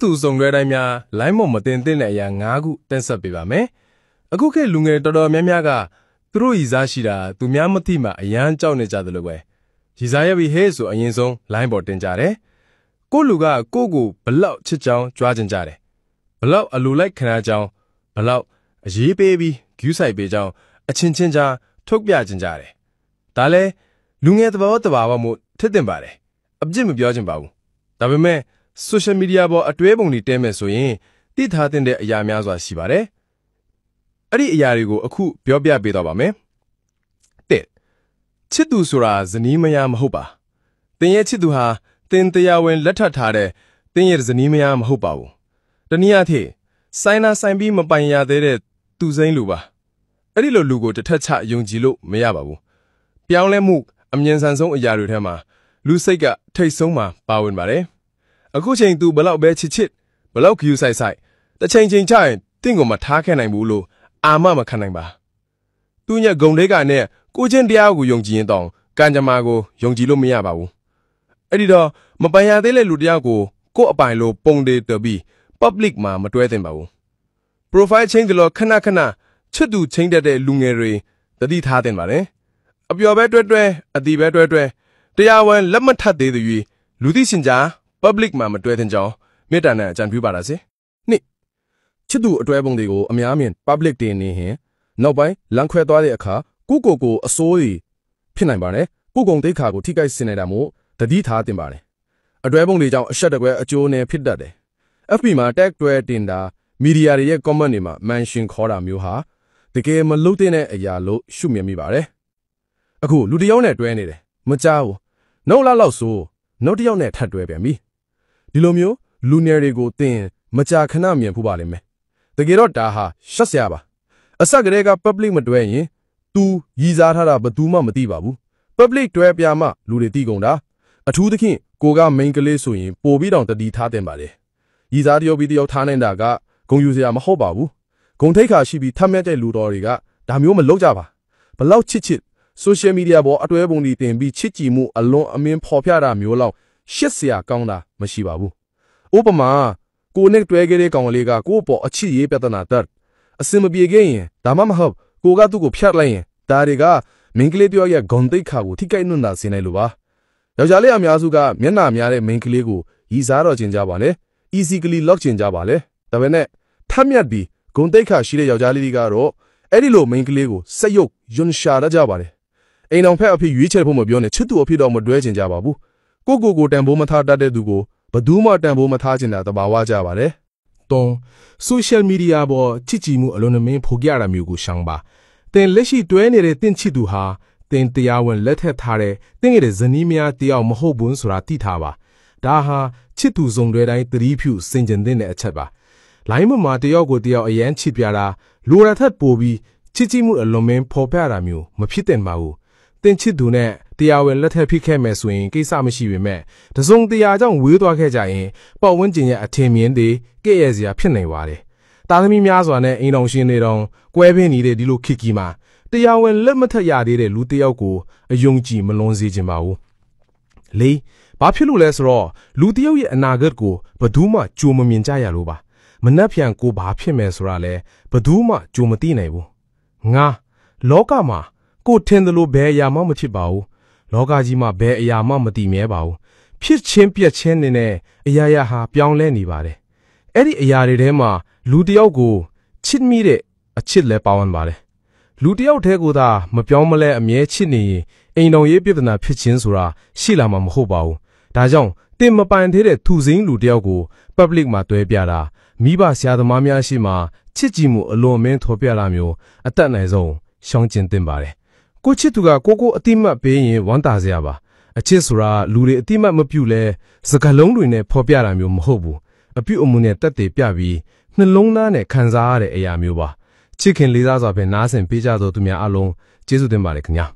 သူစုံတွဲတိုင်းများလိုင်းမမတင်တဲ့အရာ၅ခုတင်ဆက်ပေးပါမယ်။အခုခေတ်လူငယ်တော်တော်များများကသူတို့ရည်စားရှိတာသူများမသိမှအယမ်းကြောက်နေကြတယ်လို့ပဲရည်စားရပြီးဟဲ့ဆိုအရင်ဆုံးလိုင်းပေါ်တင်ကြတယ်။ကိုလူကကိုကိုဘလောက်ချစ်ကြောင်းကြွားကြင်ကြတယ်။ဘလောက်အလိုလိုက်ခံရကြောင်းဘလောက်အရေးပေးပြီးဂူးဆိုင်ပေးကြောင်းအချင်းချင်းကြားထုတ်ပြကြင်ကြတယ်။ဒါလဲလူငယ်တဘာဝမှုထစ်တင်ပါတယ်။အပြစ်မပြောချင်ပါဘူး။ဒါပေမဲ့social media ပေါ်အတွဲပုံတွေတဲမယ်ဆိုရင်သိထားတဲ့အရာများစွာရှိပါတယ်။အဲ့ဒီအရာတွေကိုအခုပြောပြပေးတော့ပါမယ်။တစ်ချစ်သူဆိုတာဇနီးမယားမဟုတ်ပါ။တင်ရဲ့ချစ်သူဟာတင်တရားဝင်လက်ထပ်ထားတဲ့တင်ရဲ့ဇနီးမယားမဟုတ်ပါဘူး။တနည်းအားဖြင့်ဆိုင်နာဆိုင်ပြီးမပိုင်ရသေးတဲ့သူစိမ်းလူပါ။အဲ့ဒီလိုလူကိုတစ်ထက်ချယုံကြည်လို့မရပါဘူး။ပြောင်းလဲမှုအမြင်ဆန်ဆုံးအရာတွေထဲမှာလူစိတ်ကထိတ်ဆုံးမှာပါဝင်ပါတယ်။အခုချိန်သူဘလောက်ပဲချစ်ဘလောက်ဂယူဆိုင်တစ်ချိန်ချရင်တင့်ကိုမထားခဲ့နိုင်ဘူးလို့အာမမခံနိုင်ပါသူညဂုံလေးကနဲ့ကိုချင်းတရားကိုယုံကြည်ရင်တောင်ကံကြမ္မာကိုယုံကြည်လို့မရပါဘူးအဲ့ဒီတော့မပိုင်ရသေးတဲ့လူတရားကိုကို့အပိုင်လို့ပုံတွေတပြီး public မှာမတွဲသင့်ပါဘူး profile ချင်းတယ်လို့ခဏချစ်သူချင်းတဲ့လူငယ်တွေတတိထားသင့်ပါတယ်အပျော်ပဲတွဲအတီပဲတွဲတရားဝင်လက်မထပ်သေးသူလူသိရှင်ကြား public မှာမတွဲသင့်ကြောင်းမေတ္တာနဲ့အကြံပြုပါရစေနှစ်ချစ်သူအတွဲပုံတွေကိုအများမြင် public တင်နေရင်နောက်ပိုင်းလမ်းခွဲသွားတဲ့အခါကိုအစိုးရဖြစ်နိုင်ပါတယ်ကိုကုံတိတ်ခါကိုထိခိုက်စင်နေတာမို့တတိထားတင်ပါတယ်အတွဲပုံတွေကြောင့်အဆက်တကွဲအကျိုးနဲ့ဖြစ်တတ်တယ် FB မှာ tag တွဲတင်တာမီဒီယာတွေရဲ့ comment တွေမှာ mention ခေါ်တာမျိုးဟာတကယ်မလုပ်တဲ့အရာလို့ရှုမြင်မိပါတယ်အခုလူတစ်ယောက်နဲ့တွဲနေတယ်မကြောက်နောက်လောက်ဆိုနောက်တစ်ယောက်နဲ့ထပ်တွဲပြန်ပြီဒီလိုမျိုးလူငယ်တွေကိုတင်မကြာခဏမြင်ဖူးပါလိမ့်မယ်တကယ်တော့ဒါဟာရှက်စရာပါအဆက်ကလေးက public မတွဲရင် तू ရည်စားထားတာဘယ်သူမှမသိပါဘူး public တွဲပြမှလူတွေသိကုန်တာအထူးသဖြင့်ကိုက main ကလေးဆိုရင်ပိုပြီးတောင်တတိထားတင်ပါတယ်ရည်စားတယောက်ပြီးတယောက်ထားနေတာကဂုံယူစရာမဟုတ်ပါဘူးဂုံထိတ်ခါရှိပြီးထမ်းမြတ်တဲ့လူတော်တွေကဒါမျိုးမလုပ်ကြပါဘလောက်ချစ်social media ပေါ်အတွဲပုံတွေတင်ပြီးချစ်ကြည်မှုအလွန်အမင်းဖော်ပြတာမျိုးလောက်ရှက်စရာကောင်းတာမရှိပါဘူးဥပမာကိုနဲ့တွဲခဲ့တဲ့ကောင်လေးကကို့ပေါ်အချစ်ရေးပြဿနာတက်အစင်မပြေခဲ့ရင်ဒါမှမဟုတ်ကိုကသူ့ကိုဖျက်လိုက်ရင်ဒါတွေကမင်းကလေးပြောရဲ့ဂုံတိတ်ခါကိုထိခိုက်နှွန်းတာဆင်းနေလို့ပါယောက်ျားလေးအများစုကမျက်နှာများတဲ့မင်းကလေးကိုရည်စားတော့ကျင်ကြပါလေ easily lock ကျင်ကြပါလေဒါပေမဲ့ထပ်မြတ်ပြီးဂုံတိတ်ခါရှိတဲ့ယောက်ျားလေးတွေကတော့အဲ့ဒီလိုမင်းကလေးကိုစက်ရုပ်ယွန်ရှာရကြပါလေအိမ်အောင်ဖက်အဖြစ်ရွေးချယ်ဖို့မပြောနဲ့ချစ်သူအဖြစ်တော့မတွဲကျင်ကြပါဘူးကိုတန်ဖိုးမထားတတ်တဲ့သူကိုဘယ်သူမှတန်ဖိုးမထားချင်တာတဘာဝကြပါတယ်။၃ social media ပေါ်ချစ်ကြည်မှုအလွန်အမင်းဖော်ပြတာမျိုးကိုရှောင်ပါ။တင်လက်ရှိတွဲနေတဲ့တင့်ချစ်သူဟာတင်တရားဝင်လက်ထက်ထားတဲ့တင်ရဲ့ဇနီးမယားတယောက်မဟုတ်ဘူးဆိုတာသိထားပါ။ဒါဟာချစ်သူစုံတွဲတိုင်းသတိပြုစင်ကြင်တဲ့အချက်ပါ။လိုင်းမှာတယောက်ကိုတယောက်အရန်ချစ်ပြတာလိုရထက်ပိုပြီးချစ်ကြည်မှုအလွန်မင်းဖော်ပြတာမျိုးမဖြစ်သင့်ပါဘူး။တင်ချစ်သူနဲ့တရားဝင်လက်ထက်ဖြစ်ခဲ့မယ်ဆိုရင်ကိစ္စမရှိပေမဲ့တစုံတရာကြောင့်ဝေးသွားခဲ့ကြရင်ပတ်ဝန်းကျင်ရဲ့အထင်မြင်တွေကဲ့ရဲ့စရာဖြစ်နေပါတယ်။တာသမီများစွာနဲ့အိမ်တော်ရှင်တွေတောင်ကွဲပြင်းနေတဲ့ဒီလိုခေတ်ကြီးမှာတရားဝင်လက်မထက်ရသေးတဲ့လူတစ်ယောက်ကိုအယုံကြည်မလွန်စေချင်ပါဘူး။လေးဘာဖြစ်လို့လဲဆိုတော့လူတစ်ယောက်ရဲ့အနာဂတ်ကိုဘယ်သူမှကြိုမမြင်ကြရလို့ပါ။မနှက်ဖြန်ကိုဘာဖြစ်မယ်ဆိုတာလဲဘယ်သူမှကြိုမသိနိုင်ဘူး။ငါလောကမှာကိုထင်တယ်လို့ဘယ်အရာမှမဖြစ်ပါဘူး။လောကကြီးမှာဘယ်အရာမှမတည်မြဲပါဘူးဖြစ်ချင်းပြက်ချင်းနေတဲ့အရာရာဟာပြောင်းလဲနေပါတယ်အဲ့ဒီအရာတွေထဲမှာလူတစ်ယောက်ကိုချစ်မိတဲ့အချစ်လဲပါဝင်ပါတယ်လူတစ်ယောက်တည်းကိုသာမပြောင်းမလဲအမြဲချစ်နေရင်အိမ်တော်ရေးပြဿနာဖြစ်ချင်းဆိုတာရှိလာမှာမဟုတ်ပါဘူးဒါကြောင့်တင်မပိုင်သေးတဲ့သူစိမ်းလူတစ်ယောက်ကို public မှာတွဲပြတာမိဘဆရာသမားများရှိမှချစ်ကြည်မှုအလွန်အမင်းထော်ပြတာမျိုးအသက်နိုင်ဆုံးရှောင်ကျဉ်သင့်ပါတယ်ကိုချစ်သူကကိုအတိမတ်ပေးရင်ဝမ်းသာစရာပါအချစ်ဆိုတာလူတွေအတိမတ်မပြုလဲစကားလုံးတွေနဲ့ဖော်ပြတာမျိုးမဟုတ်ဘူးအပြုအမူနဲ့တက်တည်ပြပြီးနှလုံးသားနဲ့ခံစားရတဲ့အရာမျိုးပါချစ်ခင်လေးစားစွာဖြင့်နားဆင်ပေးကြသောသူများအလုံးကျေးဇူးတင်ပါတယ်ခင်ဗျာ